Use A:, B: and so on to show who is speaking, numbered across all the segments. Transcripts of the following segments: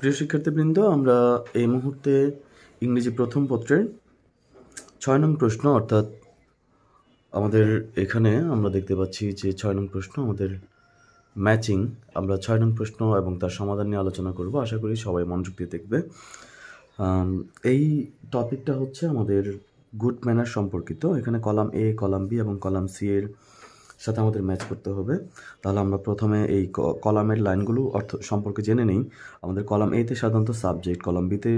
A: প্রিয় শিক্ষার্থীবৃন্দ, আমরা এই মুহূর্তে ইংরেজি প্রথম পত্রের ৬ নং প্রশ্ন অর্থাৎ আমাদের এখানে আমরা দেখতে পাচ্ছি যে ৬ নং প্রশ্ন আমাদের ম্যাচিং। আমরা ৬ নং প্রশ্ন এবং তার সমাধান নিয়ে আলোচনা করব। আশা করি সবাই মনোযোগ দিয়ে দেখবে। এই টপিকটা হচ্ছে আমাদের গুড ম্যানার সম্পর্কিত। এখানে কলাম এ, কলাম বি এবং কলাম সি এর সাথে আমাদের ম্যাচ করতে হবে। তাহলে আমরা প্রথমে এই কলামের লাইনগুলো অর্থ সম্পর্কে জেনে নিই। আমাদের কলাম এতে সাধারণত সাবজেক্ট, কলাম বিতে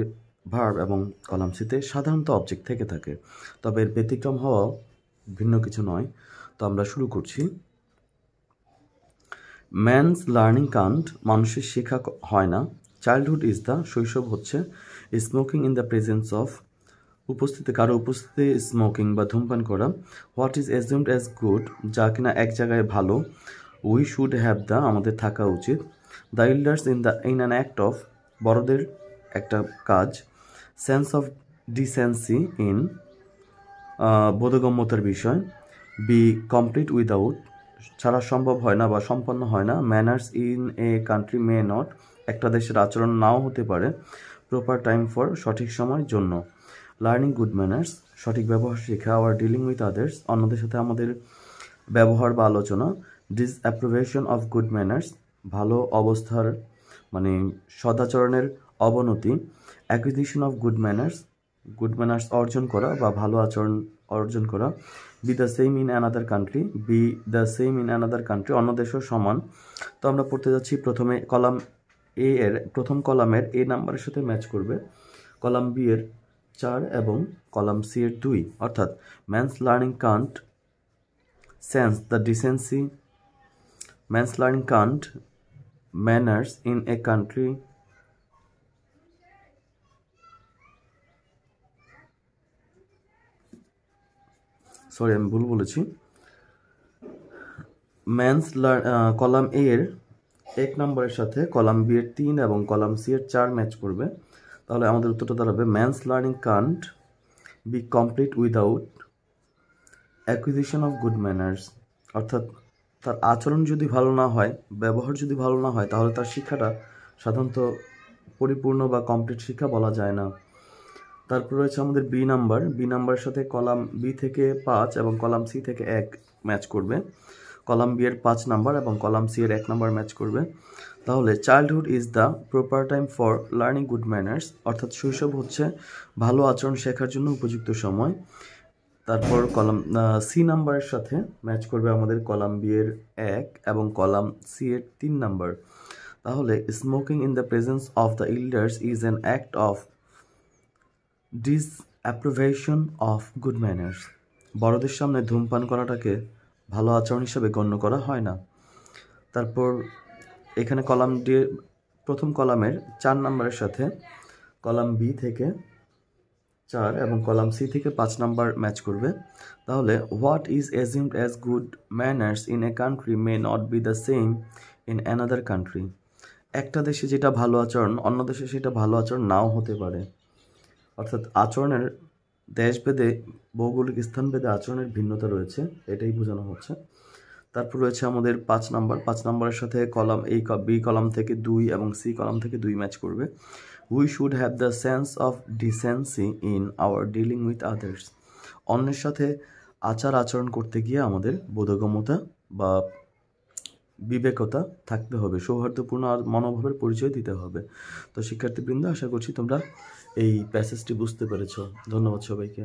A: ভার্ব এবং কলাম সিতে সাধারণত অবজেক্ট থেকে থাকে, তবে এর ব্যতিক্রম হওয়া ভিন্ন কিছু নয়। তো আমরা শুরু করছি। ম্যানস লার্নিং কান্ট, মানুষের শেখা হয় না। চাইল্ডহুড ইজ দ্য, শৈশব হচ্ছে। Smoking in the presence of, উপস্থিতি, কারো উপস্থিতি স্মোকিং বা ধূমপান করা। What is assumed as good, যা কিনা এক জায়গায় ভালো। উই শুড হ্যাভ দ্য, আমাদের থাকা উচিত। The elders in an act of, বড়দের একটা কাজ। সেন্স অফ ডিসেন্সি ইন, বোধগম্যতার বিষয়। বি কমপ্লিট উইদাউট, ছাড়া সম্ভব হয় না বা সম্পন্ন হয় না। Manners in a country may not, একটা দেশের আচরণ নাও হতে পারে। প্রপার টাইম ফর, সঠিক সময়ের জন্য। লার্নিং গুড ম্যানার্স, সঠিক ব্যবহার শেখা। আওয়ার ডিলিং উইথ আদার্স, অন্যদের সাথে আমাদের ব্যবহার বা আলোচনা। ডিসঅ্যাপ্রোভেশন অফ গুড ম্যানার্স, ভালো অবস্থার মানে সদাচরণের অবনতি। Acquisition of good manners, good manners অর্জন করা বা ভালো আচরণ অর্জন করা। B the same in another country, B the same in another country, অন্য দেশও সমান। তো আমরা পড়তে যাচ্ছি। প্রথমে কলাম এ এর প্রথম কলামের এ নাম্বারের সাথে ম্যাচ করবে কলাম বি এর 4 এবং কলাম সি এর 2, অর্থাৎ man's learning can't sense the decency, man's learning can't manners in a country, sorry আমি ভুল বলেছি। ম্যানস কলাম এ এর 1 নম্বরের সাথে কলাম বি এর 3 এবং কলাম সি এর 4 ম্যাচ করবে। তাহলে আমাদের উত্তরটা দাঁড়াবে man's learning can't be complete without acquisition of good manners, অর্থাৎ তার আচরণ যদি ভালো না হয়, ব্যবহার যদি ভালো না হয়, তাহলে তার শিক্ষাটা সাধারণত পরিপূর্ণ বা কমপ্লিট শিক্ষা বলা যায় না। তারপর রয়েছে আমাদের বি নাম্বারের সাথে কলাম বি থেকে 5 এবং কলাম সি থেকে 1 ম্যাচ করবে। কলাম বি এর 5 নাম্বার এবং কলাম সি এর 1 নাম্বার ম্যাচ করবে। তাহলে childhood is the proper time for learning good manners, অর্থাৎ শৈশব হচ্ছে ভালো আচরণ শেখার জন্য উপযুক্ত সময়। তারপর কলাম সি নাম্বারের সাথে ম্যাচ করবে আমাদের কলাম বি এর 1 এবং কলাম সি এর 3 নাম্বার। তাহলে smoking in the presence of the elders is an act of disapprobation of good manners, বড়দের সামনে ধূমপান করাটাকে ভালো আচরণ হিসাবে গণ্য করা হয় না। তারপর এখানে কলাম ডি প্রথম কলামের 4 নাম্বারের সাথে কলাম বি থেকে 4 এবং কলাম সি থেকে 5 নাম্বার ম্যাচ করবে। তাহলে what is assumed as good manners in a country may not be the same in another country, একটা দেশে যেটা ভালো আচরণ অন্য দেশে সেটা ভালো আচরণ নাও হতে পারে, অর্থাৎ আচরণের দেশভেদে ভৌগোলিক স্থানভেদে আচরণের ভিন্নতা রয়েছে, এটাই বোঝানো হচ্ছে। তারপর রয়েছে আমাদের 5 নাম্বারের সাথে কলাম এই বি কলাম থেকে 2 এবং সি কলাম থেকে 2 ম্যাচ করবে। We should have the sense of decency in our dealing with others, অন্যের সাথে আচরণ করতে গিয়ে আমাদের বোধগম্যতা বা বিবেকতা থাকতে হবে, সৌহার্দ্যপূর্ণ আর মনোভাবের পরিচয় দিতে হবে। তো শিক্ষার্থীবৃন্দ, আশা করছি তোমরা এই প্যাসেজটি বুঝতে পেরেছ। ধন্যবাদ সবাইকে।